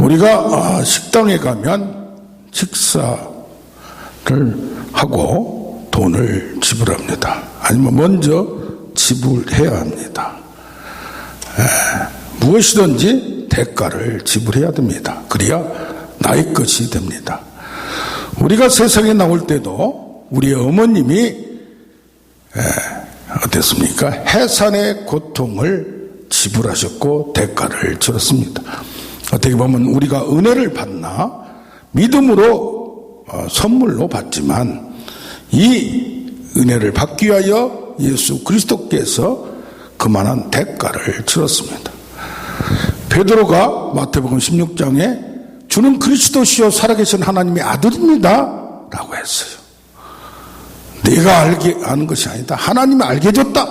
우리가 식당에 가면 식사를 하고 돈을 지불합니다. 아니면 먼저 지불해야 합니다. 무엇이든지 대가를 지불해야 됩니다. 그래야 나의 것이 됩니다. 우리가 세상에 나올 때도 우리의 어머님이 어땠습니까? 해산의 고통을 지불하셨고 대가를 치렀습니다. 어떻게 보면 우리가 은혜를 받나 믿음으로 선물로 받지만 이 은혜를 받기 위하여 예수 그리스도께서 그만한 대가를 치렀습니다. 베드로가 마태복음 16장에 주는 그리스도시요 살아계신 하나님의 아들입니다 라고 했어요. 내가 아는 것이 아니다. 하나님이 알게 해줬다.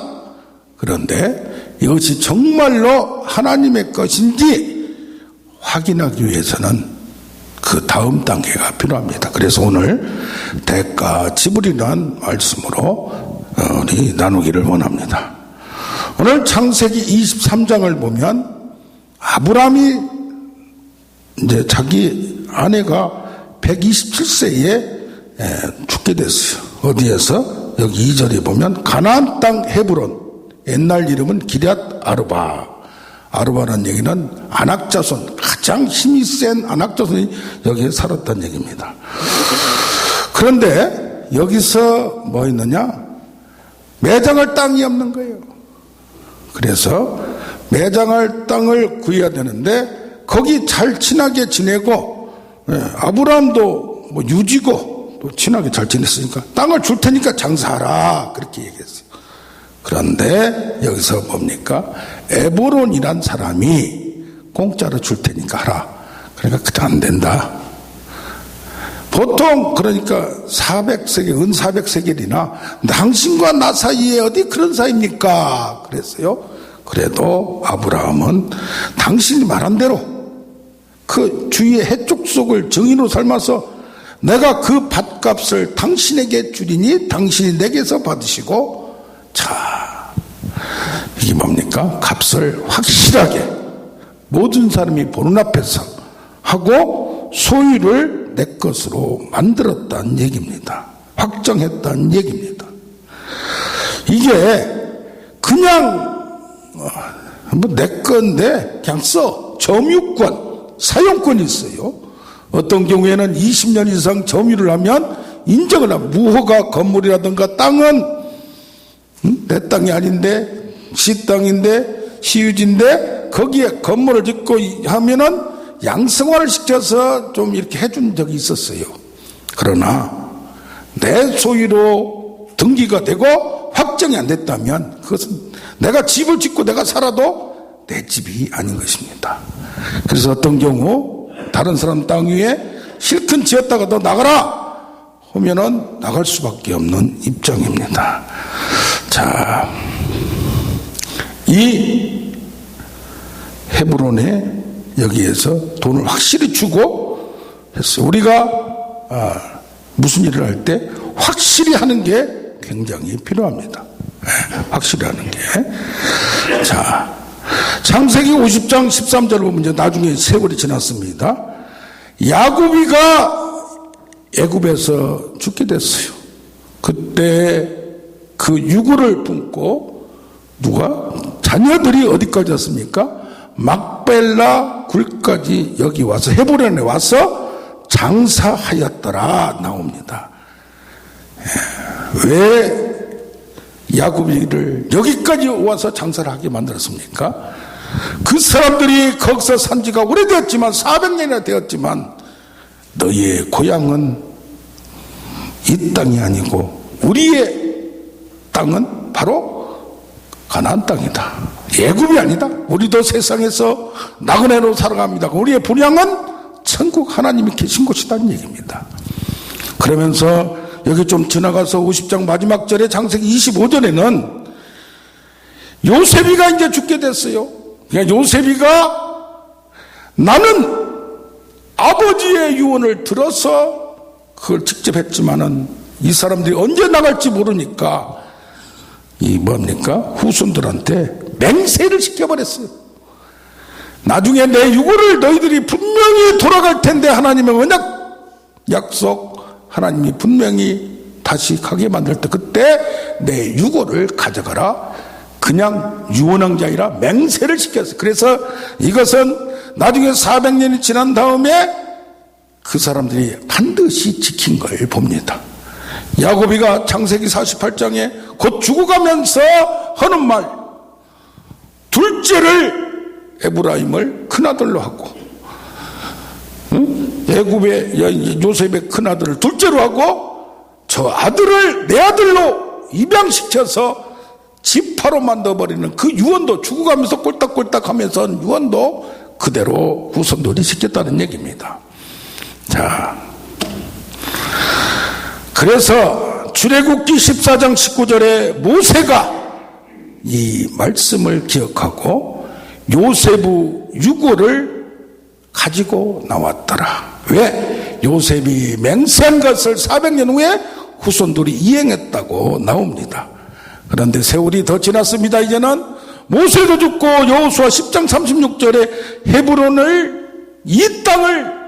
그런데 이것이 정말로 하나님의 것인지 확인하기 위해서는 그 다음 단계가 필요합니다. 그래서 오늘 대가 지불이라는 말씀으로 우리 나누기를 원합니다. 오늘 창세기 23장을 보면 아브라함이 이제 자기 아내가 127세에 죽게 됐어요. 어디에서? 여기 2절에 보면 가나안 땅 헤브론, 옛날 이름은 기럇 아르바. 아르바라는 얘기는 안악자손, 가장 힘이 센 안악자손이 여기에 살았다는 얘기입니다. 그런데 여기서 뭐 있느냐? 매장할 땅이 없는 거예요. 그래서 매장할 땅을 구해야 되는데 거기 잘 친하게 지내고 아브라함도 뭐 유지고 또 친하게 잘 지냈으니까 땅을 줄 테니까 장사하라 그렇게 얘기했어요. 그런데 여기서 뭡니까? 에브론이란 사람이 공짜로 줄 테니까 하라. 그러니까 그때 안 된다. 보통 그러니까 400세겔, 은 400세겔이나 당신과 나 사이에 어디 그런 사이입니까? 그랬어요. 그래도 아브라함은 당신이 말한 대로 그 주위의 해족속을 정의로 삶아서 내가 그 밭값을 당신에게 주리니 당신이 내게서 받으시고, 자, 이게 뭡니까? 값을 확실하게 모든 사람이 보는 앞에서 하고 소유를 내 것으로 만들었다는 얘기입니다. 확정했다는 얘기입니다. 이게 그냥 뭐 내 건데 그냥 써. 점유권, 사용권이 있어요. 어떤 경우에는 20년 이상 점유를 하면 인정을 하면 무허가 건물이라든가 땅은 내 땅이 아닌데 시 땅인데 시유지인데 거기에 건물을 짓고 하면은 양성화를 시켜서 좀 이렇게 해준 적이 있었어요. 그러나 내 소유로 등기가 되고 확정이 안 됐다면 그것은 내가 집을 짓고 내가 살아도 내 집이 아닌 것입니다. 그래서 어떤 경우 다른 사람 땅 위에 실컷 지었다가 너 나가라 하면은 나갈 수밖에 없는 입장입니다. 자, 이 헤브론에 여기에서 돈을 확실히 주고 했어요. 우리가 무슨 일을 할 때 확실히 하는 게 굉장히 필요합니다. 확실히 하는 게. 자, 창세기 50장 13절 보면 이제 나중에 세월이 지났습니다. 야곱이가 애굽에서 죽게 됐어요. 그때 그 유고를 품고 누가? 자녀들이 어디까지 왔습니까? 막벨라 굴까지 여기 와서 헤브론에 와서 장사하였더라 나옵니다. 왜 야곱이를 여기까지 와서 장사를 하게 만들었습니까? 그 사람들이 거기서 산 지가 오래되었지만 400년이나 되었지만 너희의 고향은 이 땅이 아니고 우리의 땅은 바로 가나안 땅이다. 애굽이 아니다. 우리도 세상에서 나그네로 살아갑니다. 우리의 본향은 천국 하나님이 계신 곳이라는 얘기입니다. 그러면서 여기 좀 지나가서 50장 마지막 절에 창세기 25절에는 요셉이가 이제 죽게 됐어요. 그러니까 요셉이가 나는 아버지의 유언을 들어서 그걸 직접 했지만은 이 사람들이 언제 나갈지 모르니까 이 뭡니까? 후손들한테 맹세를 시켜버렸어요. 나중에 내 유고를 너희들이 분명히 돌아갈 텐데 하나님의 언약 약속 하나님이 분명히 다시 가게 만들 때 그때 내 유고를 가져가라. 그냥 유언한 게 아니라 맹세를 시켰어요. 그래서 이것은 나중에 400년이 지난 다음에 그 사람들이 반드시 지킨 걸 봅니다. 야고비가 창세기 48장에 곧 죽어가면서 하는 말, 둘째를 에브라임을 큰아들로 하고, 애굽의 요셉의 큰아들을 둘째로 하고, 저 아들을 내 아들로 입양시켜서 지파로 만들어버리는 그 유언도, 죽어가면서 꼴딱꼴딱 하면서 유언도 그대로 후손들이 시켰다는 얘기입니다. 자, 그래서 출애굽기 14장 19절에 모세가 이 말씀을 기억하고 요셉의 유고를 가지고 나왔더라. 왜? 요셉이 맹세한 것을 400년 후에 후손들이 이행했다고 나옵니다. 그런데 세월이 더 지났습니다. 이제는 모세도 죽고 여호수아 10장 36절에 헤브론을, 이 땅을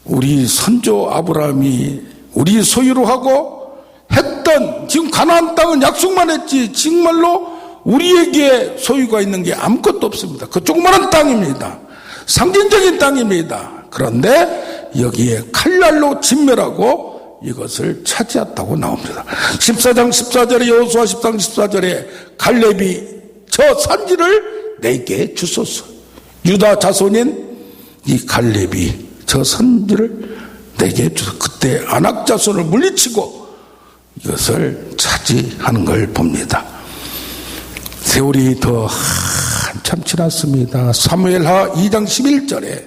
우리 선조 아브라함이 우리 소유로 하고 했던, 지금 가나안 땅은 약속만 했지 정말로 우리에게 소유가 있는 게 아무것도 없습니다. 그 조그마한 땅입니다. 상징적인 땅입니다. 그런데 여기에 칼날로 진멸하고 이것을 차지했다고 나옵니다. 14장 14절에 여호수아 14장 14절에 갈렙이 저 산지를 내게 주소서. 유다 자손인 이 갈렙이 저 산지를 내게 주소서. 그때 아낙 자손을 물리치고 이것을 차지하는 걸 봅니다. 세월이 더 한참 지났습니다. 사무엘하 2장 11절에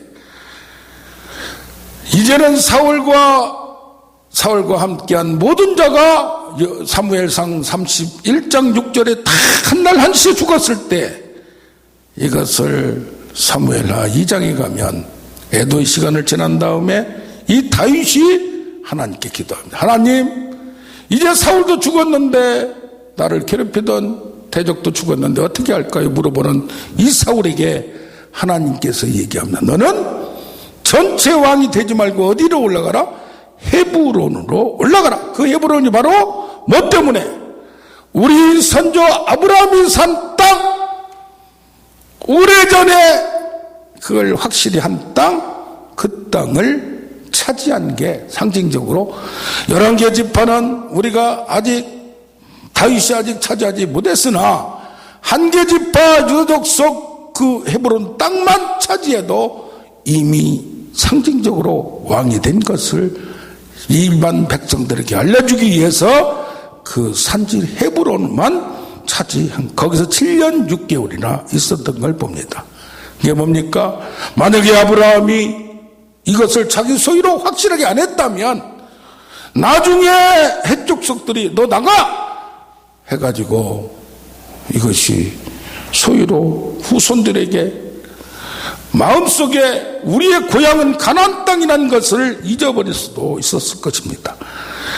이제는 사울과 함께한 모든 자가, 사무엘상 31장 6절에 다 한날 한시에 죽었을 때 이것을 사무엘하 2장에 가면 애도의 시간을 지난 다음에 이 다윗이 하나님께 기도합니다. 하나님, 이제 사울도 죽었는데 나를 괴롭히던 대적도 죽었는데 어떻게 할까요? 물어보는 이 사울에게 하나님께서 얘기합니다. 너는 전체 왕이 되지 말고 어디로 올라가라? 헤브론으로 올라가라. 그 헤브론이 바로 뭐 때문에? 우리 선조 아브라함이 산 땅, 오래전에 그걸 확실히 한 땅, 그 땅을 차지한 게 상징적으로, 11개 지파는 우리가 아직 다윗이 아직 차지하지 못했으나 한 개 지파 유다족 속 그 헤브론 땅만 차지해도 이미 상징적으로 왕이 된 것을 일반 백성들에게 알려주기 위해서 그 산지 헤브론만 차지한, 거기서 7년 6개월이나 있었던 걸 봅니다. 이게 뭡니까? 만약에 아브라함이 이것을 자기 소유로 확실하게 안 했다면 나중에 해족속들이 너 나가 해가지고 이것이 소유로 후손들에게 마음속에 우리의 고향은 가나안 땅이라는 것을 잊어버릴 수도 있었을 것입니다.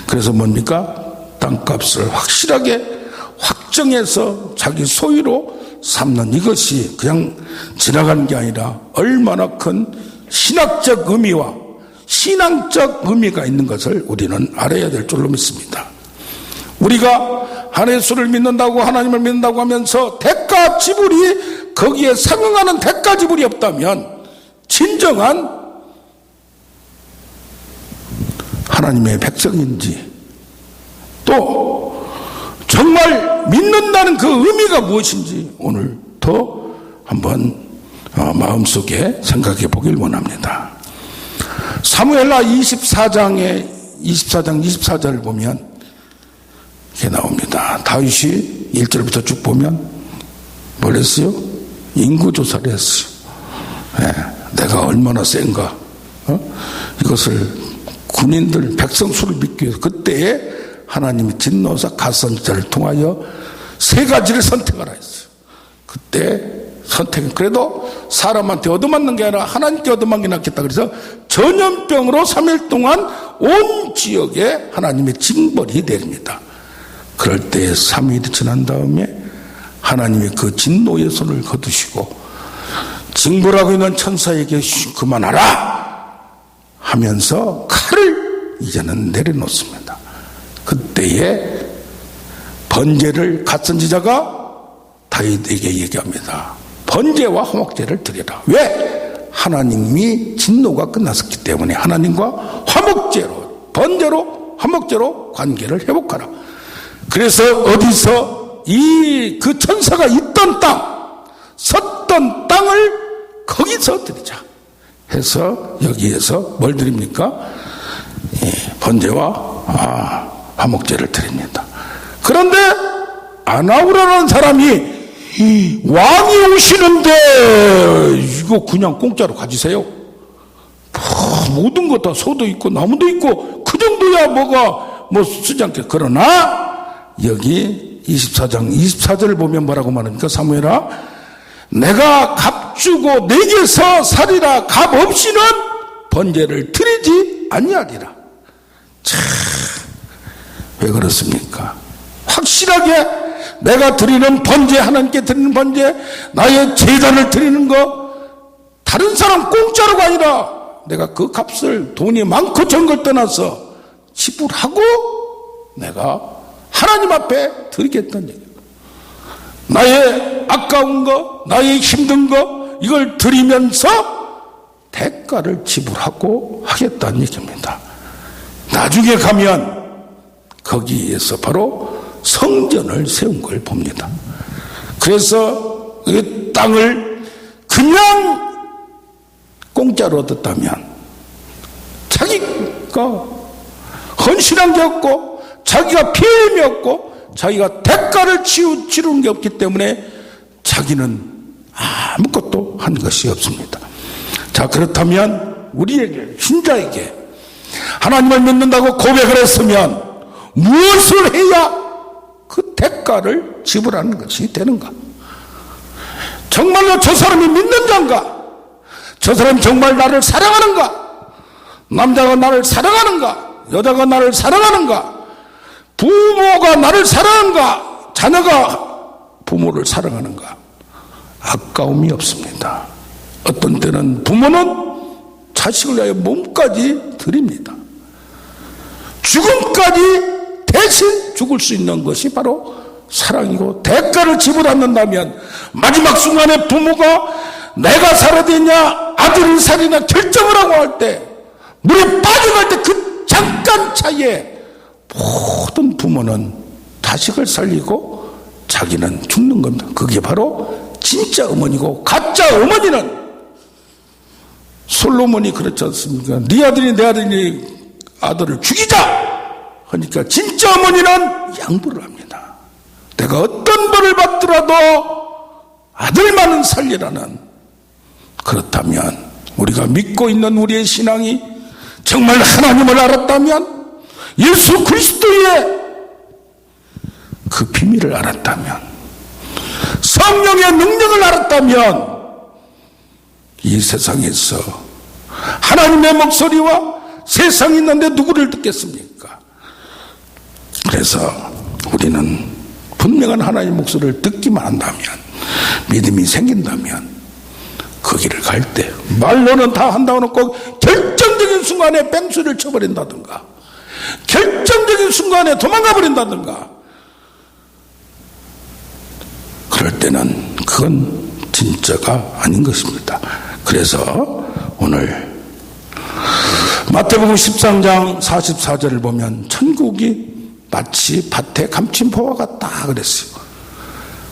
그래서 뭡니까? 땅값을 확실하게 확정해서 자기 소유로 삼는, 이것이 그냥 지나가는 게 아니라 얼마나 큰 신학적 의미와 신앙적 의미가 있는 것을 우리는 알아야 될 줄로 믿습니다. 우리가 예수를 믿는다고, 하나님을 믿는다고 하면서 대가 지불이, 거기에 상응하는 대가 지불이 없다면 진정한 하나님의 백성인지, 또 정말 믿는다는 그 의미가 무엇인지 오늘 더 한번 마음속에 생각해 보길 원합니다. 사무엘하 24장 24절을 보면 이렇게 나옵니다. 다윗이 1절부터 쭉 보면 뭘 했어요? 인구조사를 했어요. 내가 얼마나 센가, 이것을 군인들, 백성 수를 믿기 위해서 그때에 하나님이 진노사 갓선지자를 통하여 3가지를 선택하라 했어요. 그때 선택은 그래도 사람한테 얻어맞는 게 아니라 하나님께 얻어맞는 게 낫겠다. 그래서 전염병으로 3일 동안 온 지역에 하나님의 징벌이 내립니다. 그럴 때 3일이 지난 다음에 하나님의 그 진노의 손을 거두시고 징벌하고 있는 천사에게 그만하라 하면서 칼을 이제는 내려놓습니다. 그때에 번제를 갓 선지자가 다윗에게 얘기합니다. 번제와 화목제를 드리라. 왜? 하나님이 진노가 끝났었기 때문에 하나님과 화목제로, 번제로, 화목제로 관계를 회복하라. 그래서 어디서 그 천사가 있던 땅, 섰던 땅을 거기서 드리자 해서 여기에서 뭘 드립니까? 번제와 화목제를 드립니다. 그런데 아나우라는 사람이 왕이 오시는데 이거 그냥 공짜로 가지세요. 모든 것 다 소도 있고 나무도 있고 그 정도야 뭐가 쓰지 않게. 그러나 여기 24장 24절을 보면 뭐라고 말합니까? 사무엘아, 내가 값 주고 내게서 살이라 값 없이는 번제를 드리지 아니하리라. 참, 왜 그렇습니까? 확실하게 내가 드리는 번제, 하나님께 드리는 번제, 나의 제단을 드리는 거 다른 사람 공짜로가 아니라 내가 그 값을 돈이 많고 적은 떠나서 지불하고 내가 하나님 앞에 드리겠다는 얘기예요. 나의 아까운 거, 나의 힘든 거 이걸 드리면서 대가를 지불하고 하겠다는 얘기입니다. 나중에 가면 거기에서 바로 성전을 세운 걸 봅니다. 그래서 그 땅을 그냥 공짜로 얻었다면 자기가 헌신한 게 없고 자기가 피해임이 없고 자기가 대가를 치르는 게 없기 때문에 자기는 아무것도 한 것이 없습니다. 자, 그렇다면 우리에게, 신자에게 하나님을 믿는다고 고백을 했으면 무엇을 해야 그 대가를 지불하는 것이 되는가? 정말로 저 사람이 믿는 자인가? 저 사람이 정말 나를 사랑하는가? 남자가 나를 사랑하는가? 여자가 나를 사랑하는가? 부모가 나를 사랑하는가? 자녀가 부모를 사랑하는가? 아까움이 없습니다. 어떤 때는 부모는 자식을 위하여 몸까지 드립니다. 죽음까지 대신 죽을 수 있는 것이 바로 사랑이고, 대가를 지불한다면 마지막 순간에 부모가 내가 살아야 되냐 아들이 살이냐 결정을 하고 할 때, 물에 빠져갈 때 그 잠깐 차이에 모든 부모는 자식을 살리고 자기는 죽는 겁니다. 그게 바로 진짜 어머니고, 가짜 어머니는 솔로몬이 그렇지 않습니까? 네 아들이 내 아들을 죽이자 하니까 진짜 어머니는 양보를 합니다. 내가 어떤 벌을 받더라도 아들만은 살리라는. 그렇다면 우리가 믿고 있는 우리의 신앙이 정말 하나님을 알았다면, 예수 그리스도의 그 비밀을 알았다면, 성령의 능력을 알았다면 이 세상에서 하나님의 목소리와 세상이 있는데 누구를 듣겠습니까? 그래서 우리는 분명한 하나님의 목소리를 듣기만 한다면, 믿음이 생긴다면 그 길을 갈 때 말로는 다 한다고 놓고 결정적인 순간에 뺑소리를 쳐버린다든가, 결정적인 순간에 도망가 버린다든가, 그럴 때는 그건 진짜가 아닌 것입니다. 그래서 오늘 마태복음 13장 44절을 보면 천국이 마치 밭에 감춘 보화 같다 그랬어요.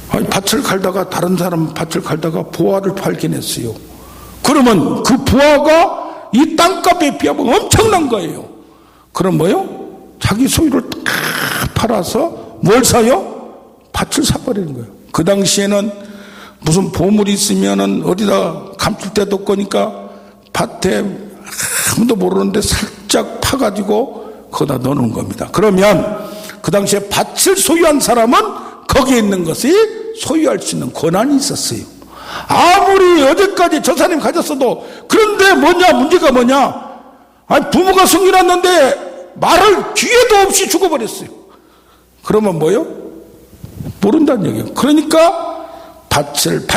아니, 밭을 갈다가 다른 사람 밭을 갈다가 보화를 발견했어요. 그러면 그 보화가 이 땅값에 비하면 엄청난 거예요. 그럼 뭐요? 자기 소유를 다 팔아서 뭘 사요? 밭을 사버리는 거예요. 그 당시에는 무슨 보물이 있으면은 어디다 감출 데도 없으니까 밭에 아무도 모르는데 살짝 파가지고 거기다 넣는 겁니다. 그러면 그 당시에 밭을 소유한 사람은 거기에 있는 것이 소유할 수 있는 권한이 있었어요. 아무리 어제까지 저 사람이 가졌어도. 그런데 문제가 뭐냐? 아니, 부모가 숨겨놨는데 말을 기회도 없이 죽어버렸어요. 그러면 뭐요? 모른다는 얘기예요. 그러니까 밭을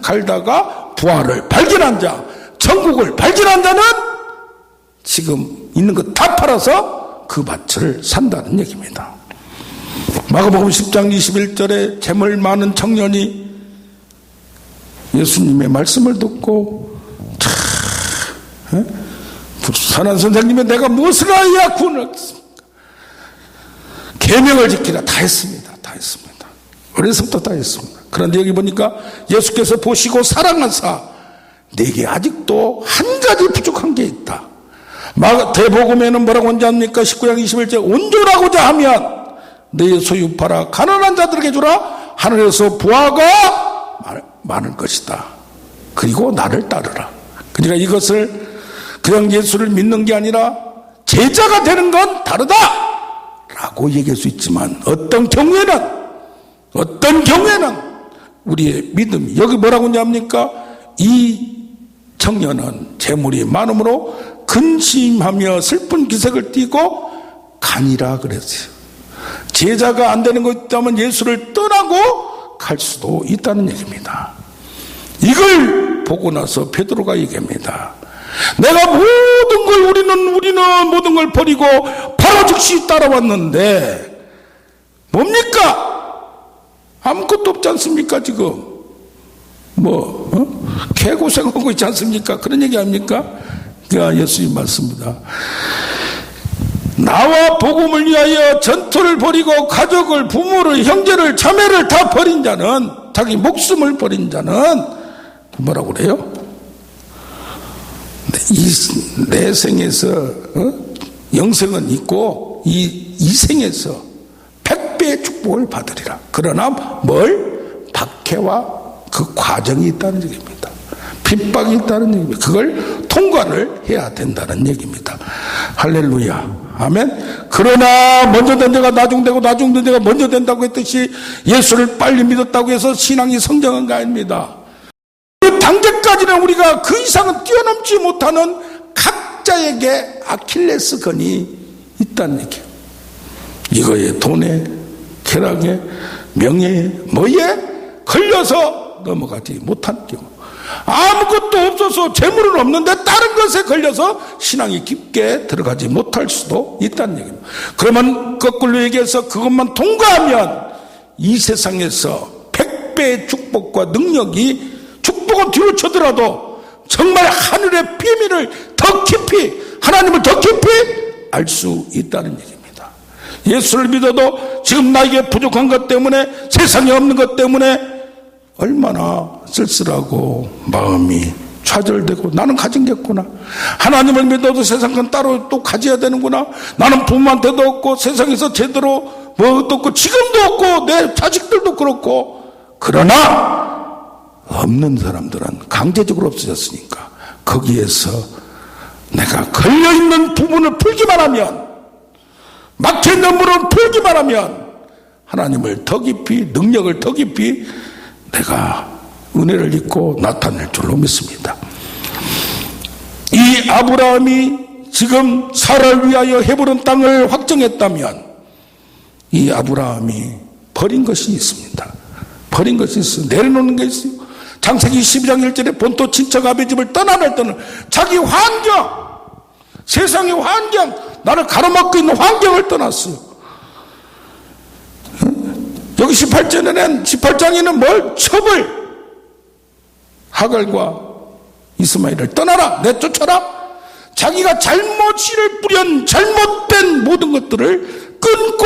갈다가 부활을 발견한 자, 천국을 발견한 자는 지금 있는 것 다 팔아서 그 밭을 산다는 얘기입니다. 마가복음 10장 21절에 재물 많은 청년이 예수님의 말씀을 듣고 선한 선생님의 내가 무엇을 하여야 구원을 얻겠습니까? 계명을 지키라 다 했습니다. 다 했습니다. 어려서부터 다 했습니다. 그런데 여기 보니까 예수께서 보시고 사랑하사 내게 아직도 한 가지 부족한 게 있다. 대복음에는 뭐라고 하는지 압니까? 19장 21절 온전하고자 하면 너의 소유 팔아 가난한 자들에게 주라. 하늘에서 부하가 많을 것이다. 그리고 나를 따르라. 그러니까 이것을 그냥 예수를 믿는 게 아니라 제자가 되는 건 다르다 라고 얘기할 수 있지만 어떤 경우에는 우리의 믿음이 여기 뭐라고 하냐 합니까? 이 청년은 재물이 많음으로 근심하며 슬픈 기색을 띠고 가니라 그랬어요. 제자가 안 되는 것 있다면 예수를 떠나고 갈 수도 있다는 얘기입니다. 이걸 보고 나서 베드로가 얘기합니다. 내가 모든 걸 우리는 모든 걸 버리고 바로 즉시 따라왔는데 뭡니까? 아무것도 없지 않습니까? 지금 개고생하고 있지 않습니까? 그런 얘기 아닙니까? 예수님 말씀입니다. 나와 복음을 위하여 전토를 버리고 가족을, 부모를, 형제를, 자매를 다 버린 자는, 자기 목숨을 버린 자는 뭐라고 그래요? 내 생에서 영생은 있고 이 생에서 100배의 축복을 받으리라. 그러나 박해와 그 과정이 있다는 얘기입니다. 핍박이 있다는 얘기입니다. 그걸 통과를 해야 된다는 얘기입니다. 할렐루야. 아멘. 그러나 먼저 된 데가 나중되고 나중된 데가 먼저 된다고 했듯이 예수를 빨리 믿었다고 해서 신앙이 성장한 거 아닙니다. 그 단계까지는 우리가 그 이상은 뛰어넘지 못하는 각자에게 아킬레스건이 있다는 얘기예요. 이거에 돈에 쾌락에 명예에 뭐에 걸려서 넘어가지 못한 경우, 아무것도 없어서 재물은 없는데 다른 것에 걸려서 신앙이 깊게 들어가지 못할 수도 있다는 얘기입니다. 그러면 거꾸로 얘기해서 그것만 통과하면 이 세상에서 100배의 축복과 능력이, 축복은 뒤로 쳐더라도 정말 하늘의 비밀을 더 깊이, 하나님을 더 깊이 알 수 있다는 얘기입니다. 예수를 믿어도 지금 나에게 부족한 것 때문에, 세상에 없는 것 때문에 얼마나 쓸쓸하고 마음이 좌절되고, 나는 가진 게 없구나. 하나님을 믿어도 세상 건 따로 또 가져야 되는구나. 나는 부모한테도 없고 세상에서 제대로 뭐도 없고 지금도 없고 내 자식들도 그렇고. 그러나 없는 사람들은 강제적으로 없어졌으니까 거기에서 내가 걸려있는 부분을 풀기만 하면, 막혀있는 부분을 풀기만 하면 하나님을 더 깊이, 능력을 더 깊이 내가 은혜를 입고 나타낼 줄로 믿습니다. 이 아브라함이 지금 사라를 위하여 헤브론 땅을 확정했다면 이 아브라함이 버린 것이 있습니다. 버린 것이 있어요. 내려놓는 게 있어요. 창세기 12장 1절에 본토 친척 아비 집을 떠나낼 때는 자기 환경, 세상의 환경, 나를 가로막고 있는 환경을 떠났어요. 여기 18장에는 뭘? 첩을, 하갈과 이스마엘을 떠나라, 내쫓아라. 자기가 잘못을 뿌린 잘못된 모든 것들을 끊고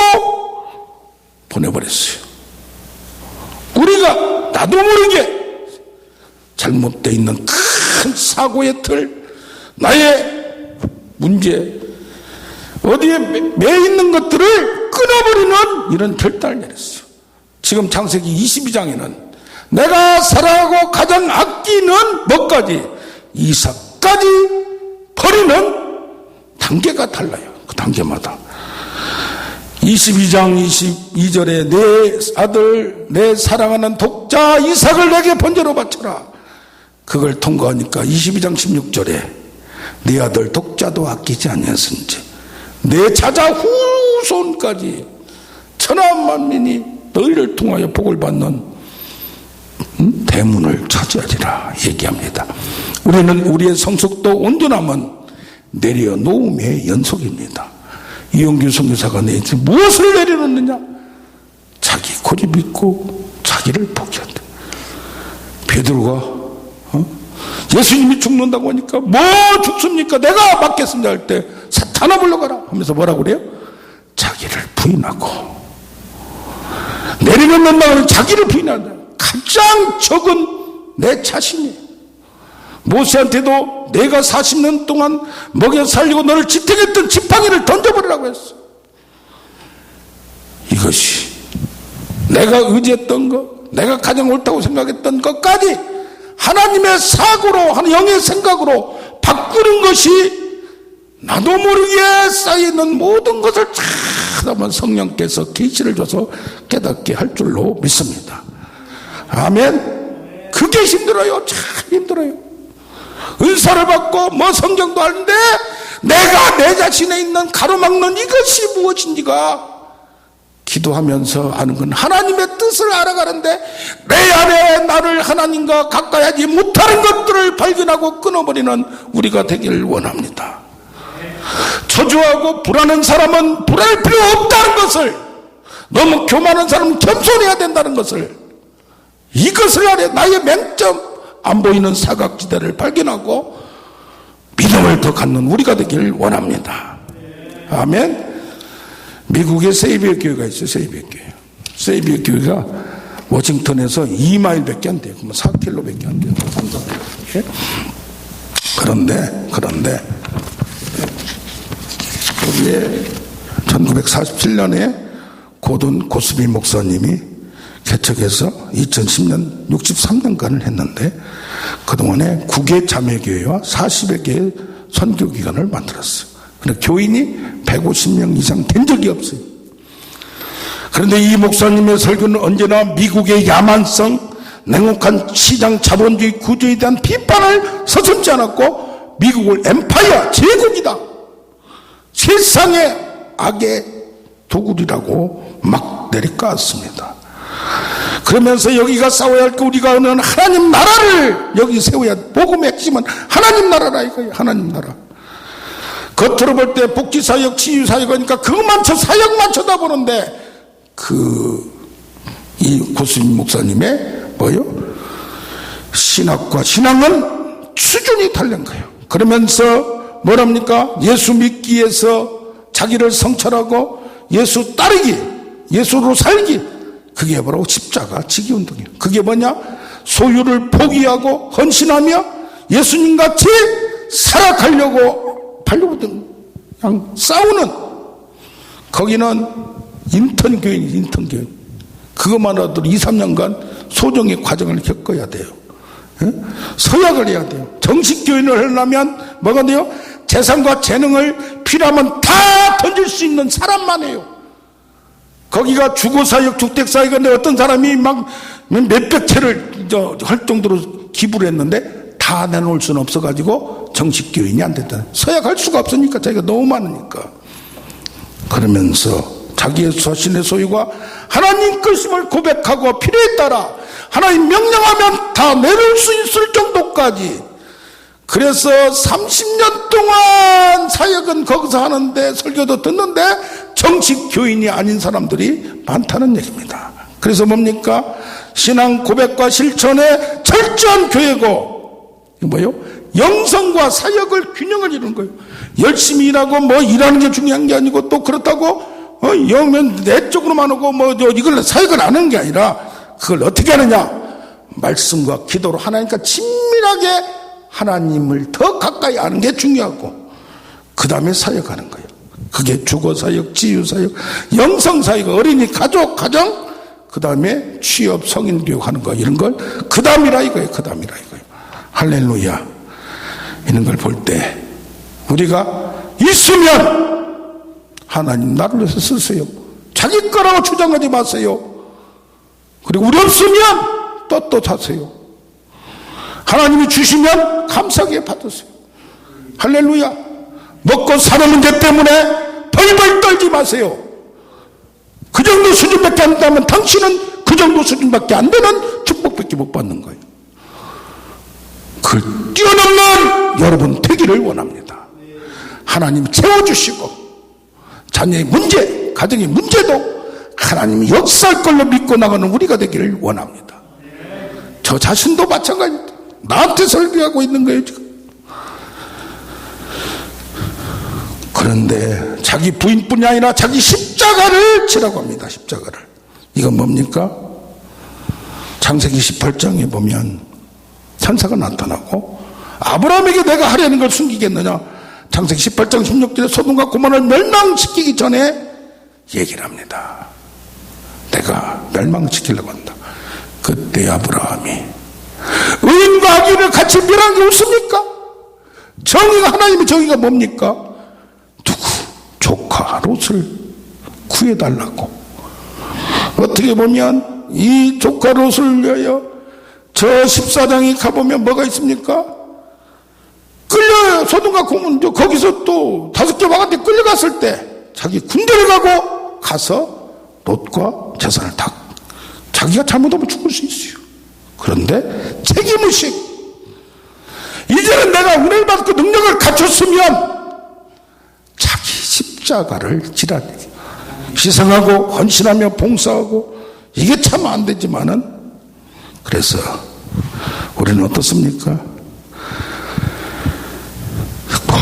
보내버렸어요. 우리가 나도 모르게 잘못되어 있는 큰 사고의 틀, 나의 문제, 어디에 매 있는 것들을 끊어버리는 이런 결단을 내렸어요. 지금 창세기 22장에는 내가 사랑하고 가장 아끼는 뭐까지, 이삭까지 버리는 단계가 달라요. 그 단계마다. 22장 22절에 내 아들, 내 사랑하는 독자 이삭을 내게 번제로 바쳐라. 그걸 통과하니까 22장 16절에 내 아들 독자도 아끼지 아니하였은지 내 자자 후손까지 천하 만민이 너희를 통하여 복을 받는 대문을 차지하리라 얘기합니다. 우리는 우리의 성숙도 온전함은 내려놓음의 연속입니다. 이용규 선교사가 내지 무엇을 내려놓느냐? 자기 고집 있고 자기를 포기한다. 베드로가 예수님이 죽는다고 하니까 뭐 죽습니까? 내가 맞겠습니다 할 때 사탄아 물러가라 하면서 뭐라고 그래요? 자기를 부인하고 내려놓는다고 자기를 부인한다. 가장 적은 내 자신이. 모세한테도 내가 40년 동안 먹여 살리고 너를 지탱했던 지팡이를 던져버리라고 했어. 이것이 내가 의지했던 것, 내가 가장 옳다고 생각했던 것까지 하나님의 사고로, 영의 생각으로 바꾸는 것이 나도 모르게 쌓이는 모든 것을 참 성령께서 계시를 줘서 깨닫게 할 줄로 믿습니다. 아멘. 그게 힘들어요. 참 힘들어요. 은사를 받고 뭐 성경도 하는데 내가 내 자신에 있는 가로막는 이것이 무엇인지가 기도하면서 하는 건 하나님의 뜻을 알아가는데 내 안에 나를 하나님과 가까이 하지 못하는 것들을 발견하고 끊어버리는 우리가 되기를 원합니다. 저주하고 불안한 사람은 불안할 필요 없다는 것을, 너무 교만한 사람은 겸손해야 된다는 것을, 이것을 알아 나의 맹점, 안 보이는 사각지대를 발견하고 믿음을 더 갖는 우리가 되기를 원합니다. 아멘. 미국에 세이비어 교회가 있어요. 세이비어 교회. 세이비어 교회가 워싱턴에서 2마일밖에 안 돼요. 그러면 4km밖에 안 돼요. 3, 4km. 그런데 거기에 1947년에 고든 고스비 목사님이 개척해서 2010년 63년간을 했는데 그동안에 9개 자매교회와 40여 개의 선교기관을 만들었어요. 그런데 교인이 150명 이상 된 적이 없어요. 그런데 이 목사님의 설교는 언제나 미국의 야만성, 냉혹한 시장 자본주의 구조에 대한 비판을 서슴지 않았고 미국을 엠파이어, 제국이다, 세상의 악의 도굴이라고 막 내리깔았습니다. 그러면서 여기가 싸워야 할 거, 우리가 하는 하나님 나라를 여기 세워야, 복음의 핵심은 하나님 나라라 이거예요. 하나님 나라. 겉으로 볼 때 복지사역, 치유사역이니까 그것만 사역만 쳐다보는데 이 고스민 목사님의 신학과 신앙은 수준이 다른 거예요. 그러면서 뭐랍니까? 예수 믿기 위해서 자기를 성찰하고 예수 따르기, 예수로 살기, 그게 바로 십자가 지기 운동이에요. 그게 뭐냐? 소유를 포기하고 헌신하며 예수님같이 살아가려고 발로부터 그냥 싸우는, 거기는 인턴교회입니다. 인턴교회. 그것만 하도 2, 3년간 소정의 과정을 겪어야 돼요. 서약을 해야 돼요. 정식 교인을 하려면 뭐가 돼요? 재산과 재능을 필요하면 다 던질 수 있는 사람만 해요. 거기가 주거사역, 주택사역인데 어떤 사람이 막 몇백 채를 할 정도로 기부를 했는데 다 내놓을 수는 없어가지고 정식 교인이 안 됐다. 서약할 수가 없으니까, 자기가 너무 많으니까. 그러면서 자기의 자신의 소유가 하나님 것임을 고백하고 필요에 따라 하나님 명령하면 다 내놓을 수 있을 정도까지. 그래서 30년 동안 사역은 거기서 하는데, 설교도 듣는데 정식 교인이 아닌 사람들이 많다는 얘기입니다. 그래서 뭡니까? 신앙 고백과 실천의 철저한 교회고, 영성과 사역을 균형을 이루는 거예요. 열심히 일하고 일하는 게 중요한 게 아니고, 또 그렇다고 영면 내적으로만 하고 이걸 사역을 안 하는 게 아니라, 그걸 어떻게 하느냐? 말씀과 기도로 하나님과 친밀하게 하나님을 더 가까이 아는 게 중요하고, 그 다음에 사역하는 거예요. 그게 주거사역, 치유사역, 영성사역, 어린이, 가족, 가정, 그 다음에 취업, 성인교육 하는 거, 이런 걸 그 다음이라 이거예요. 그 다음이라 이거예요. 할렐루야. 이런 걸 볼 때 우리가 있으면 하나님 나를 위해서 쓰세요. 자기 거라고 주장하지 마세요. 그리고 우리 없으면 떳떳하세요. 하나님이 주시면 감사하게 받으세요. 할렐루야. 먹고 사는 문제 때문에 벌벌 떨지 마세요. 그 정도 수준밖에 안 된다면 당신은 그 그 정도 수준밖에 안 되는 축복밖에 못 받는 거예요. 그걸 뛰어넘는 여러분 되기를 원합니다. 하나님 채워주시고 자녀의 문제, 가정의 문제도 하나님이 역사할 걸로 믿고 나가는 우리가 되기를 원합니다. 저 자신도 마찬가지입니다. 나한테 설교하고 있는 거예요 지금. 그런데 자기 부인뿐이 아니라 자기 십자가를 지라고 합니다. 십자가를. 이건 뭡니까? 창세기 18장에 보면 천사가 나타나고 아브라함에게 내가 하려는 걸 숨기겠느냐. 창세기 18장 16절에 소돔과 고모라를 멸망시키기 전에 얘기를 합니다. 내가 멸망시키려고 한다. 그때 아브라함이 의인과 악인을 같이 멸하는 게 없습니까? 정의가, 하나님의 정의가 뭡니까? 누구? 조카 롯을 구해달라고. 어떻게 보면 이 조카 롯을 위하여 저 14장에 가보면 뭐가 있습니까? 끌려요. 소돔과 고모는 거기서 또 5개 왕한테 끌려갔을 때 자기 군대를 가서 롯과 재산을 다 자기가 잘못하면 죽을 수 있어요. 그런데 책임의식, 이제는 내가 은혜를 받고 능력을 갖췄으면 자기 십자가를 지라니 희생하고 헌신하며 봉사하고, 이게 참 안 되지만은, 그래서 우리는 어떻습니까?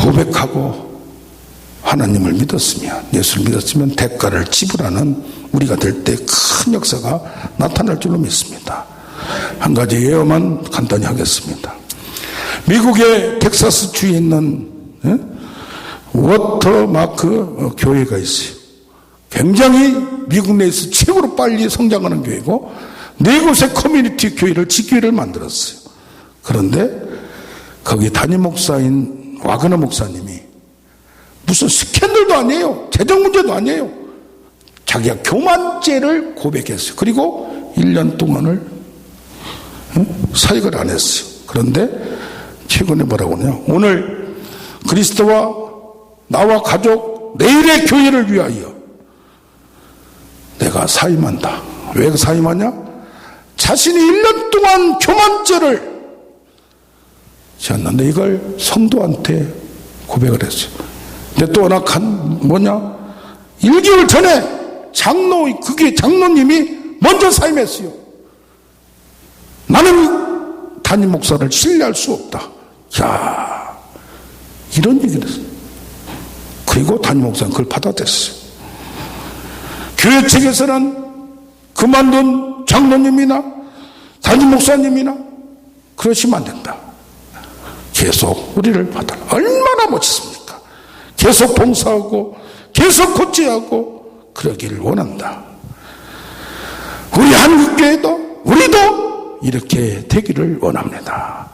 고백하고 하나님을 믿었으면, 예수를 믿었으면 대가를 지불하는 우리가 될 때 큰 역사가 나타날 줄로 믿습니다. 한 가지 예언만 간단히 하겠습니다. 미국의 텍사스 주에 있는 워터마크 교회가 있어요. 굉장히 미국 내에서 최고로 빨리 성장하는 교회고, 4곳의 커뮤니티 교회를 지교회를 만들었어요. 그런데 거기 담임 목사인 와그너 목사님이 무슨 스캔들도 아니에요. 재정 문제도 아니에요. 자기가 교만죄를 고백했어요. 그리고 1년 동안을 사역을 안 했어요. 그런데 최근에 뭐라고 하냐, 오늘 그리스도와 나와 가족 내일의 교회를 위하여 내가 사임한다. 왜 사임하냐? 자신이 1년 동안 교만죄를 지었는데 이걸 성도한테 고백을 했어요. 근데 또 하나 뭐냐, 1개월 전에 그게 장로님이 먼저 사임했어요. 나는 담임 목사를 신뢰할 수 없다. 야, 이런 얘기를 했어요. 그리고 담임 목사는 그걸 받아들였어요. 교회 측에서는 그만둔 장로님이나 담임 목사님이나 그러시면 안 된다. 계속 우리를 받아라. 얼마나 멋있습니까? 계속 봉사하고 계속 고치하고 그러기를 원한다. 우리 한국교회도 우리도 이렇게 되기를 원합니다.